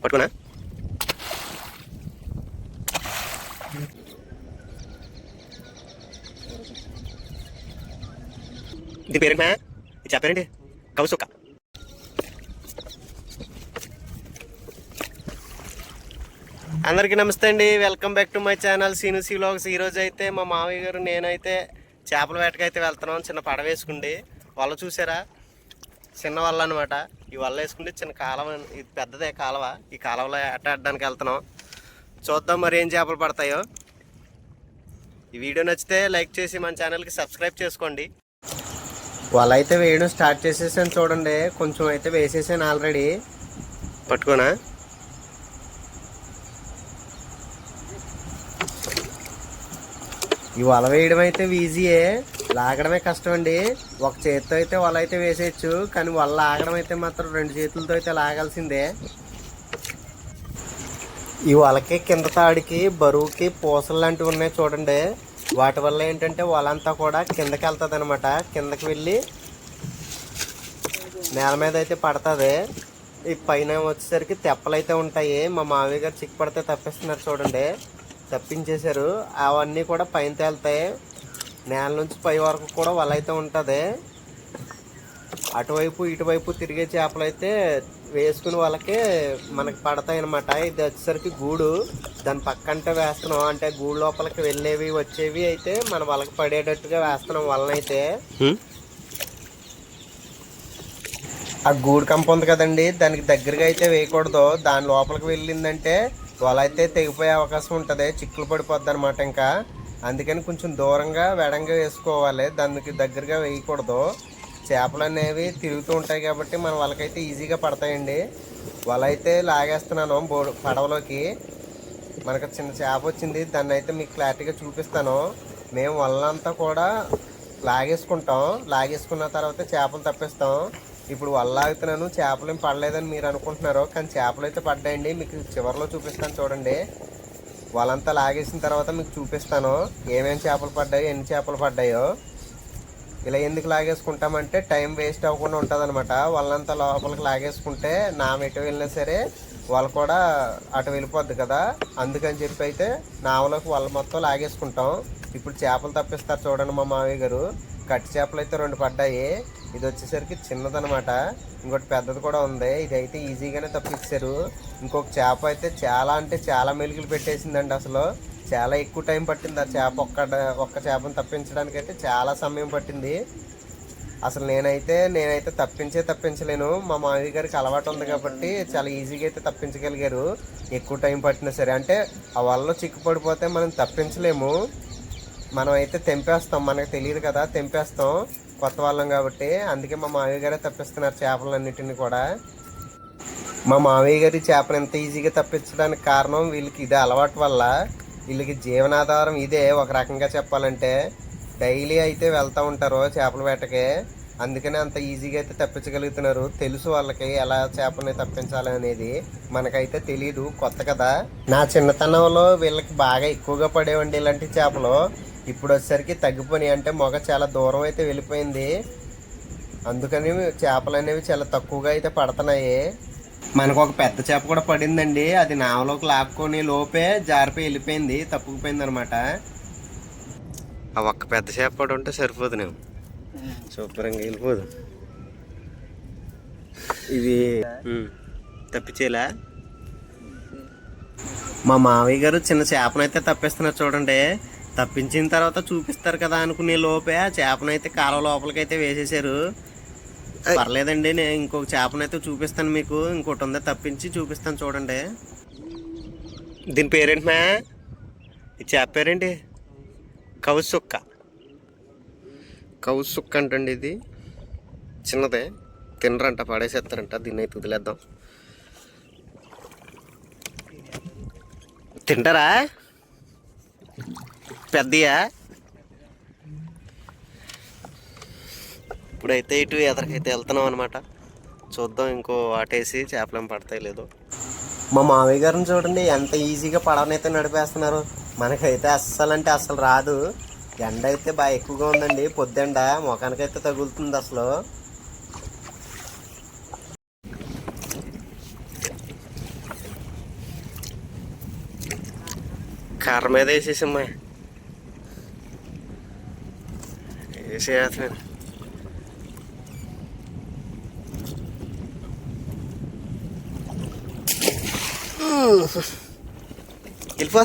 పట్టుకున్నా. దీని పేరేంటా ఇది చెప్పారండి? కౌసుక్క. అందరికీ నమస్తే అండి, welcome back to my channel సీనుసీ వ్లాగ్స్. ఈరోజు అయితే మా మావయ్య గారు నేనైతే చేపల వేటకైతే వెళ్తున్నాం. చిన్న పడవ వేసుకుండి వల్ల చూసారా, చిన్న వల్ల అనమాట. ఈ వల్ల వేసుకుంటే చిన్న కాలువ, ఇది పెద్దదే కాలువ. ఈ కాలువలో ఆడడానికి వెళ్తున్నాం. చూద్దాం మరి ఏం చేపలు పడతాయో. ఈ వీడియో నచ్చితే లైక్ చేసి మన ఛానల్కి సబ్స్క్రైబ్ చేసుకోండి. వల అయితే వేయడం స్టార్ట్ చేసేసాను చూడండి. కొంచెం అయితే వేసేసాను ఆల్రెడీ. పట్టుకోనా. ఈ వల వేయడం అయితే ఈజీయే, లాగడమే కష్టం అండి. ఒక చేతితో అయితే వల అయితే వేసేయచ్చు, కానీ వల లాగడం అయితే మాత్రం రెండు చేతులతో అయితే లాగాల్సిందే. ఈ వలకి కింద తాడికి బరువుకి పూసలు లాంటివి ఉన్నాయి చూడండి. వాటి వల్ల ఏంటంటే వల అంతా కూడా కిందకి వెళ్తుంది అనమాట. కిందకి వెళ్ళి నేల మీద అయితే పడుతుంది. ఈ పైన వచ్చేసరికి తెప్పలు అయితే ఉంటాయి. మా మామయ్య గారు చిక్కు పడితే తప్పిస్తున్నారు చూడండి, తప్పించేశారు. అవన్నీ కూడా పైన తేలుతాయి. నేల నుంచి పై వరకు కూడా వల అయితే ఉంటుంది. అటువైపు ఇటువైపు తిరిగే చేపలు అయితే వేసుకుని వాళ్ళకి మనకి పడతాయి అనమాట. ఇది వచ్చేసరికి గూడు, దాని పక్కంటే వేస్తున్నాం. అంటే గూడు లోపలికి వెళ్ళేవి వచ్చేవి అయితే మన వాళ్ళకి పడేటట్టుగా వేస్తున్నాం వలనైతే. ఆ గూడు కంప ఉంది కదండి, దానికి దగ్గరగా అయితే వేయకూడదు. దాని లోపలికి వెళ్ళిందంటే వల అయితే తెగిపోయే అవకాశం ఉంటుంది, చిక్కులు పడిపోద్ది అనమాట. ఇంకా అందుకని కొంచెం దూరంగా వెడంగా వేసుకోవాలి, దానికి దగ్గరగా వేయకూడదు. చేపలు అనేవి తిరుగుతూ ఉంటాయి కాబట్టి మన వాళ్ళకైతే ఈజీగా పడతాయండి. వల అయితే లాగేస్తున్నాను పడవలోకి. మనకు చిన్న చేప వచ్చింది, దాన్ని అయితే మీకు క్లారిటీగా చూపిస్తాను. మేము వలంతా కూడా లాగేసుకుంటాం. లాగేసుకున్న తర్వాత చేపలు తప్పిస్తాం. ఇప్పుడు వల లాగుతున్నాను, చేపలు ఏం పడలేదని మీరు అనుకుంటున్నారు, కానీ చేపలు అయితే పడ్డాయండి. మీకు చివరిలో చూపిస్తాను చూడండి. వలంతా లాగేసిన తర్వాత మీకు చూపిస్తాను ఏమేమి చేపలు పడ్డాయో, ఎన్ని చేపలు పడ్డాయో. ఇలా ఎందుకు లాగేసుకుంటామంటే టైం వేస్ట్ అవ్వకుండా ఉంటుంది అనమాట. వాళ్ళంతా లోపలికి లాగేసుకుంటే నా ఎటు వెళ్ళినా సరే వాళ్ళు కూడా అటు వెళ్ళిపోద్ది కదా, అందుకని చెప్పి అయితే నావలోకి వాళ్ళ మొత్తం లాగేసుకుంటాం. ఇప్పుడు చేపలు తప్పిస్తారు చూడండి మా మావయ్య గారు. కట్టి చేపలు అయితే 2 పడ్డాయి. ఇది వచ్చేసరికి చిన్నదనమాట, ఇంకోటి పెద్దది కూడా ఉంది. ఇది అయితే ఈజీగానే తప్పించారు. ఇంకొక చేప అయితే చాలా అంటే చాలా మెలుగులు పెట్టేసిందండి. అసలు చాలా ఎక్కువ టైం పట్టింది ఆ చేప. ఒక్క చేపను తప్పించడానికి అయితే చాలా సమయం పట్టింది. అసలు నేనైతే తప్పించలేను. మా మామయ్య గారికి అలవాటు ఉంది కాబట్టి చాలా ఈజీగా అయితే తప్పించగలిగారు, ఎక్కువ టైం పట్టినా సరే. అంటే ఆ వలలో చిక్కుపడిపోతే మనం తప్పించలేము, మనం అయితే తెంపేస్తాం. మనకు తెలియదు కదా, తెంపేస్తాం కొత్త వాళ్ళం కాబట్టి. అందుకే మా మామయ్య గారే తప్పిస్తున్నారు చేపలన్నిటిని కూడా. మా మామయ్య గారి చేపలు ఎంత ఈజీగా తప్పించడానికి కారణం వీళ్ళకి ఇదే అలవాటు వల్ల. వీళ్ళకి జీవనాధారం ఇదే ఒక రకంగా చెప్పాలంటే. డైలీ అయితే వెళ్తూ ఉంటారు చేపల వేటకి, అందుకనే అంత ఈజీగా అయితే తప్పించగలుగుతున్నారు. తెలుసు వాళ్ళకి ఎలా చేపని తప్పించాలి అనేది. మనకైతే తెలియదు, కొత్త కదా. నా చిన్నతనంలో వీళ్ళకి బాగా ఎక్కువగా పడేవండి ఇలాంటి చేపలు. ఇప్పుడు వచ్చేసరికి తగ్గిపోయి, అంటే మొగ చాలా దూరం అయితే వెళ్ళిపోయింది. అందుకని చేపలు అనేవి చాలా తక్కువగా అయితే పడుతున్నాయి. మనకు ఒక పెద్ద చేప కూడా పడిందండి, అది నావలోకి లాక్కొని లోపే జారిపోయి వెళ్ళిపోయింది, తప్పుకుపోయింది అనమాట. ఆ ఒక్క పెద్ద చేప పడి ఉంటే సరిపోదు, నేను శుభ్రంగా వెళ్ళిపోదు. ఇది తప్పించేలా మా మావయ్య గారు చిన్న చేపనైతే తప్పిస్తున్నారు చూడండి. తప్పించిన తర్వాత చూపిస్తారు కదా అనుకునే లోపే ఆ చేపనైతే కాలువ లోపలికైతే వేసేసారు. పర్లేదండి, నేను ఇంకొక చేపనైతే చూపిస్తాను మీకు. ఇంకోటి ఉందా తప్పించి చూపిస్తాను చూడండి. దీని పేరేంటి మా? ఈ చేప పేరేంటి? కౌసుక్క. కౌసుక్క అంటండి. ఇది చిన్నదే, తినరంట, పడేసేస్తారంట. దీన్ని అయితే వదిలేద్దాం. తింటారా? పెద్దయా? ఇప్పుడైతే ఇటు ఎదరికైతే వెళ్తున్నాం అనమాట. చూద్దాం ఇంకో వాటేసి చేపలు ఏం పడతాయి లేదో. మా మామయ్య గారిని చూడండి ఎంత ఈజీగా పడవనైతే నడిపేస్తున్నారు. మనకైతే అస్సలు రాదు. ఎండ అయితే బాగా ఎక్కువగా ఉందండి, పొద్దుండ ముఖానికైతే తగులుతుంది అసలు. కర్ర మీద వేసేసమ్మా, వేసేస్తున్నాను.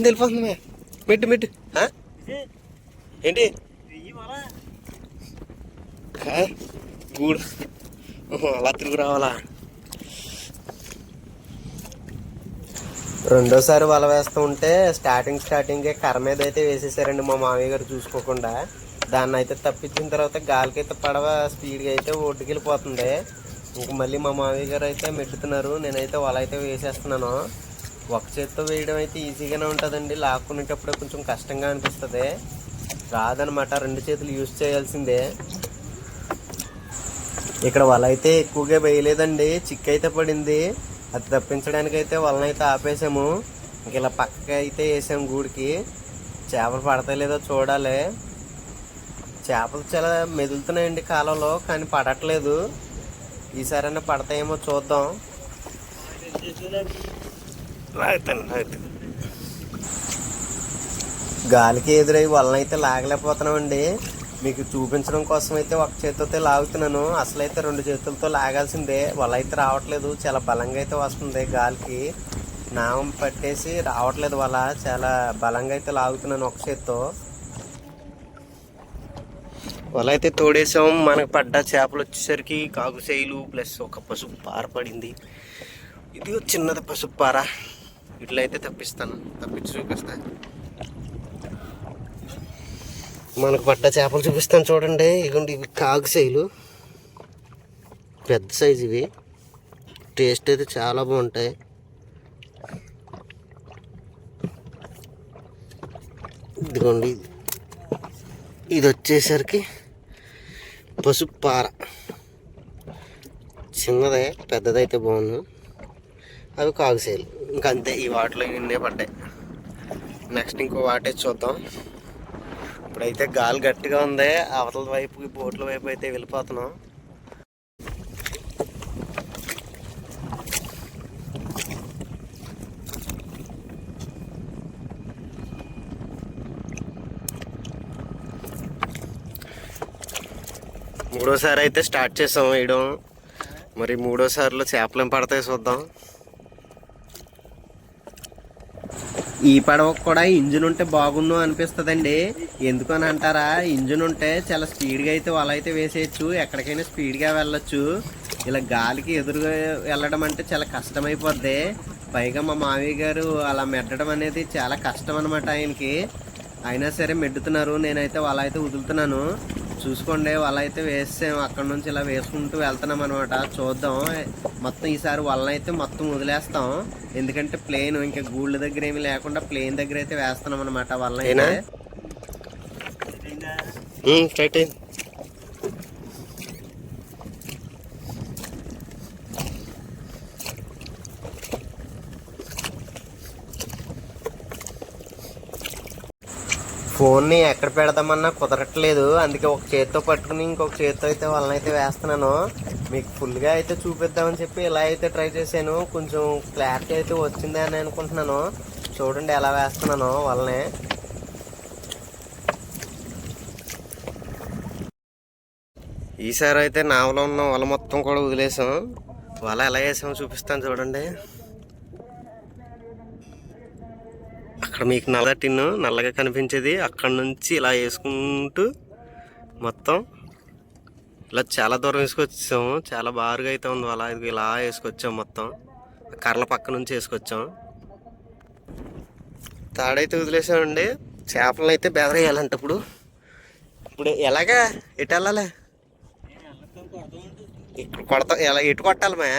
వెళ్ళిపోతుంది మెట్టు ఏంటి గూడు అలా తిరిగి రావాలా. రెండోసారి వల వేస్తూ ఉంటే స్టార్టింగే కర్ర మీద అయితే వేసేసారండి మా మామయ్య గారు చూసుకోకుండా. దాన్ని అయితే తప్పించిన తర్వాత గాలికైతే పడవ స్పీడ్గా అయితే ఒడ్డుకి వెళ్ళిపోతుంది. ఇంక మళ్ళీ మా మామయ్య గారు అయితే మెట్టుతున్నారు, నేనైతే వల అయితే వేసేస్తున్నాను. ఒక చేత్తో వేయడం అయితే ఈజీగానే ఉంటుందండి, లాక్కునేటప్పుడే కొంచెం కష్టంగా అనిపిస్తుంది. రాదనమాట, రెండు చేతులు యూజ్ చేయాల్సిందే. ఇక్కడ వల అయితే ఎక్కువగా వేయలేదండి, చిక్కు అయితే పడింది. అది తప్పించడానికి అయితే వలనైతే ఆపేసాము. ఇంక ఇలా పక్కకి అయితే వేసాము గూడికి. చేపలు పడతాయి లేదో చూడాలి. చేపలు చాలా మెదులుతున్నాయండి కాలంలో, కానీ పడట్లేదు. ఈసారైనా పడతాయేమో చూద్దాం. గాలికి ఎదురై వలనైతే లాగలేకపోతున్నామండి. మీకు చూపించడం కోసం అయితే ఒక చేతితో లాగుతున్నాను. అసలైతే రెండు చేతులతో లాగాల్సిందే. వల అయితే రావట్లేదు, చాలా బలంగా అయితే వస్తుంది. గాలికి నామం పట్టేసి రావట్లేదు వల, చాలా బలంగా అయితే లాగుతున్నాను ఒక చేత్తో. వల అయితే తోడేసాం. మనకు పడ్డ చేపలు వచ్చేసరికి కాగుసేలు ప్లస్ ఒక పసుపు పార పడింది. ఇది చిన్నది పసుపు పార. ఇట్లా అయితే తప్పించి చూపిస్తాను. మనకు పడ్డ చేపలు చూపిస్తాను చూడండి. ఇదిగోండి, ఇవి కాగుసేలు, పెద్ద సైజు. ఇవి టేస్ట్ అయితే చాలా బాగుంటాయి. ఇదిగోండి, ఇది వచ్చేసరికి పసుపు పార. చిన్నదే, పెద్దదైతే బాగుంది. అవి కాగుసేలు. ఇంకంతే, ఈ వాటిలో ఇన్నే పడ్డాయి. నెక్స్ట్ ఇంకో వాటే చూద్దాం. ఇప్పుడైతే గాలి గట్టిగా ఉంది. అవతల వైపు బోట్ల వైపు అయితే వెళ్ళిపోతున్నాం. మూడోసారి అయితే స్టార్ట్ చేసాం వేయడం. మరి మూడోసారిలో చేపలు ఏం పడతాయి చూద్దాం. ఈ పడవకు కూడా ఇంజిన్ ఉంటే బాగుండు అనిపిస్తుందండి. ఎందుకని అంటారా, ఇంజిన్ ఉంటే చాలా స్పీడ్గా అయితే వల అయితే వేసేయచ్చు, ఎక్కడికైనా స్పీడ్గా వెళ్ళొచ్చు. ఇలా గాలికి ఎదురుగా వెళ్ళడం అంటే చాలా కష్టమైపోద్ది. పైగా మా మామయ్య గారు అలా మెట్టడం అనేది చాలా కష్టం అనమాట ఆయనకి. అయినా సరే మెట్టుతున్నారు. నేనైతే వల అయితే వదులుతున్నాను. చూసుకోండి, వల అయితే వేసాము. అక్కడ నుంచి ఇలా వేసుకుంటూ వెళ్తున్నాం అనమాట. చూద్దాం. మొత్తం ఈసారి వలన అయితే మొత్తం వదిలేస్తాం. ఎందుకంటే ప్లేన్ ఇంకా గూళ్ళ దగ్గర ఏమి లేకుండా ప్లేన్ దగ్గర అయితే వేస్తున్నాం అనమాట వలన అయితే. ఫోన్ని ఎక్కడ పెడదామన్నా కుదరట్లేదు. అందుకే ఒక చేత్తో పట్టుకుని ఇంకొక చేత్తో అయితే వలన అయితే వేస్తున్నాను. మీకు ఫుల్గా అయితే చూపిద్దామని చెప్పి ఇలా అయితే ట్రై చేశాను. కొంచెం క్లారిటీ అయితే వచ్చింది అని అనుకుంటున్నాను. చూడండి ఎలా వేస్తున్నాను వలనే. ఈసారి అయితే నావలో ఉన్న వల మొత్తం కూడా వదిలేసాం. వల ఎలా వేసామో చూపిస్తాను చూడండి. అక్కడ మీకు నల్లగా కనిపించేది, అక్కడ నుంచి ఇలా వేసుకుంటూ మొత్తం ఇలా చాలా దూరం వేసుకొచ్చాము. చాలా బారుగా అయితే ఉంది అలా. ఇది ఇలా వేసుకొచ్చాం, మొత్తం కర్రల పక్క నుంచి వేసుకొచ్చాం. తాడైతే వదిలేసామండి. చేపలను అయితే బెదరేయాలంట. ఇప్పుడు ఎలాగా ఎటు వెళ్ళాలి? ఇక్కడ కొడతాం. ఎలా ఎటు కొట్టాలి మా?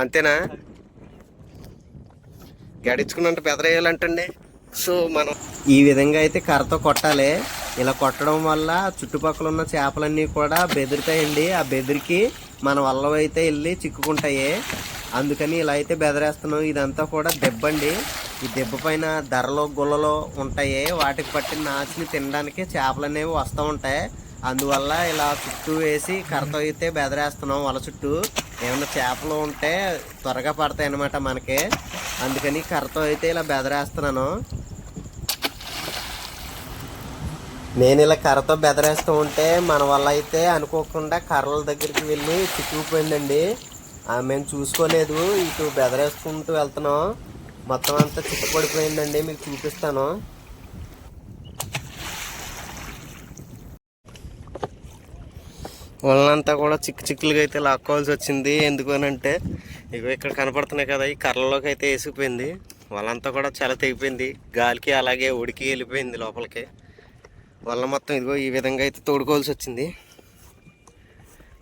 అంతేనా? గడించుకున్నంత బెదరేయాలంటండి. సో మనం ఈ విధంగా అయితే కర్రతో కొట్టాలి. ఇలా కొట్టడం వల్ల చుట్టుపక్కల ఉన్న చేపలన్నీ కూడా బెదురుతాయండి. ఆ బెదిరికి మన వల్ల అయితే వెళ్ళి చిక్కుకుంటాయి. అందుకని ఇలా అయితే బెదరేస్తున్నాం. ఇదంతా కూడా దెబ్బండి. ఈ దెబ్బ పైన ధరలో గుళ్ళలో ఉంటాయి. వాటికి పట్టిన నాచుని తినడానికి చేపలు అనేవి వస్తూ ఉంటాయి. అందువల్ల ఇలా చుట్టూ వేసి కర్రతో అయితే బెదరేస్తున్నాం వల చుట్టూ. ఏమన్నా చేపలు ఉంటే త్వరగా పడతాయి అన్నమాట మనకి. అందుకని కర్రతో అయితే ఇలా బెదరేస్తున్నాను. నేను ఇలా కర్రతో బెదరేస్తూ ఉంటే మన వల్ల అయితే అనుకోకుండా కర్రల దగ్గరికి వెళ్ళి చిక్కుకుపోయిందండి. మేము చూసుకోలేదు, ఇటు బెదరేసుకుంటూ వెళ్తున్నాం, మొత్తం అంతా చిక్కుపడిపోయిందండి. మీకు చూపిస్తాను. వాళ్ళంతా కూడా చిక్కులుగా అయితే లాక్కోవాల్సి వచ్చింది. ఎందుకు అని అంటే ఇగో ఇక్కడ కనపడుతున్నాయి కదా, ఈ కర్రలోకి అయితే వేసిపోయింది. వాళ్ళంతా కూడా చాలా తెగిపోయింది, గాలికి అలాగే ఉడికి వెళ్ళిపోయింది లోపలికి. వల్ల మొత్తం ఇదిగో ఈ విధంగా అయితే తోడుకోవాల్సి వచ్చింది.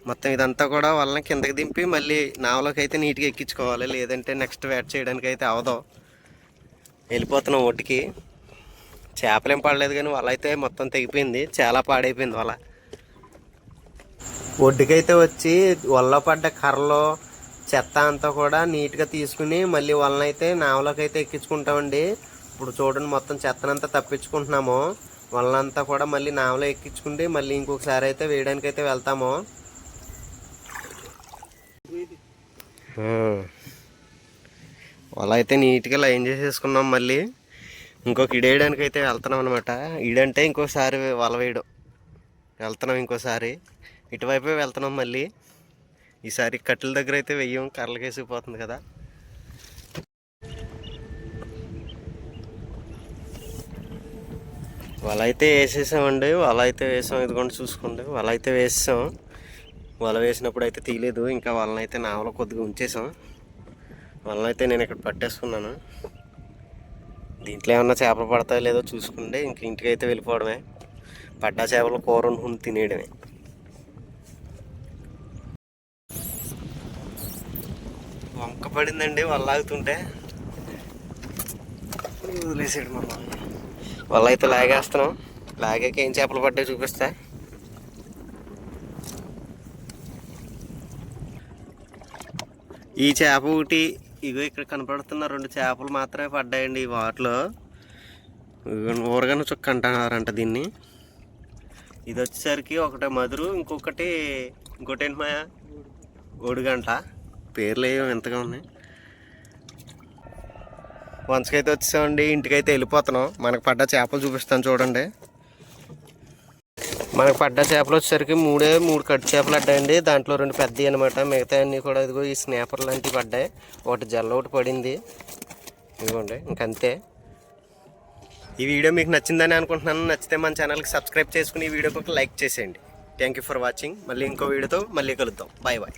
మొత్తం ఇదంతా కూడా వాళ్ళని కిందకి దింపి మళ్ళీ నావలోకి అయితే నీట్గా ఎక్కించుకోవాలి, లేదంటే నెక్స్ట్ వేట చేయడానికి అయితే అవదు. వెళ్ళిపోతున్నాం ఒడ్డుకి. చేపలేం పడలేదు కానీ వల అయితే మొత్తం తెగిపోయింది, చాలా పాడైపోయింది వల. ఒడ్డుకైతే వచ్చి వలలో పడ్డ కర్రలో చెత్త అంతా కూడా నీట్గా తీసుకుని మళ్ళీ వలనైతే నావలోకి అయితే ఎక్కించుకుంటామండి. ఇప్పుడు చూడండి, మొత్తం చెత్తనంతా తప్పించుకుంటున్నాము. వలనంతా కూడా మళ్ళీ నావలో ఎక్కించుకుంటే మళ్ళీ ఇంకొకసారి అయితే వేయడానికి అయితే వెళ్తాము. వల అయితే నీట్గా లైన్ చేసేసుకున్నాం. మళ్ళీ ఇంకొక ఇడేయడానికి అయితే వెళ్తున్నాం అనమాట. ఈడంటే ఇంకోసారి వల వేయడం వెళ్తున్నాం, ఇంకోసారి ఇటువైపే వెళ్తున్నాం. మళ్ళీ ఈసారి కట్టెల దగ్గర అయితే వెయ్యం, కర్రలకేసిపోతుంది కదా. వల అయితే వేసేసామండి, వల అయితే వేసాం. ఇదిగోండి చూసుకోండి, వల అయితే వేసాం. వల వేసినప్పుడు అయితే తీయలేదు, ఇంకా వలన అయితే నావలో కొద్దిగా ఉంచేసాం. వలన అయితే నేను ఇక్కడ పట్టేసుకున్నాను. దీంట్లో ఏమన్నా చేపలు పడతాయో లేదో చూసుకుంటే ఇంక ఇంటికి అయితే వెళ్ళిపోవడమే. పడ్డా చేపలు కూర వండుకుని తినేయడమే. వంక పడిందండి వల లాగుతుంటే, వదిలేసాడు మా మామ. వల అయితే లాగేస్తున్నాం. లాగాక ఏం చేపలు పడ్డాయి చూపిస్తా. ఈ చేప ఒకటి, ఇగో ఇక్కడ కనపడుతున్న 2 చేపలు మాత్రమే పడ్డాయండి ఈ వాటిలో. ఊరగాన చుక్క అంటున్నారంట దీన్ని. ఇది వచ్చేసరికి ఒకటి మధురు, ఇంకొకటి ఏంటి మాయా ఒడిగంట. పేర్లు ఏమో ఎంతగా ఉన్నాయి. వంచకైతే వచ్చేసామండి, ఇంటికైతే వెళ్ళిపోతున్నాం. మనకు పడ్డ చేపలు చూపిస్తాను చూడండి. మనకు పడ్డ చేపలు వచ్చేసరికి 3 కట్టు చేపలు పడ్డాయండి. దాంట్లో 2 పెద్దవి అనమాట, మిగతా అన్నీ కూడా ఇదిగో ఈ స్నేపర్ లాంటివి పడ్డాయి. ఒకటి జల్ల ఒకటి పడింది, ఇదిగోండి. ఇంకంతే. ఈ వీడియో మీకు నచ్చిందని అనుకుంటున్నాను. నచ్చితే మన ఛానల్కి సబ్స్క్రైబ్ చేసుకుని ఈ వీడియోకి ఒక లైక్ చేసేయండి. Thank you for watching. మళ్ళీ ఇంకో వీడియోతో మళ్ళీ కలుద్దాం. Bye bye.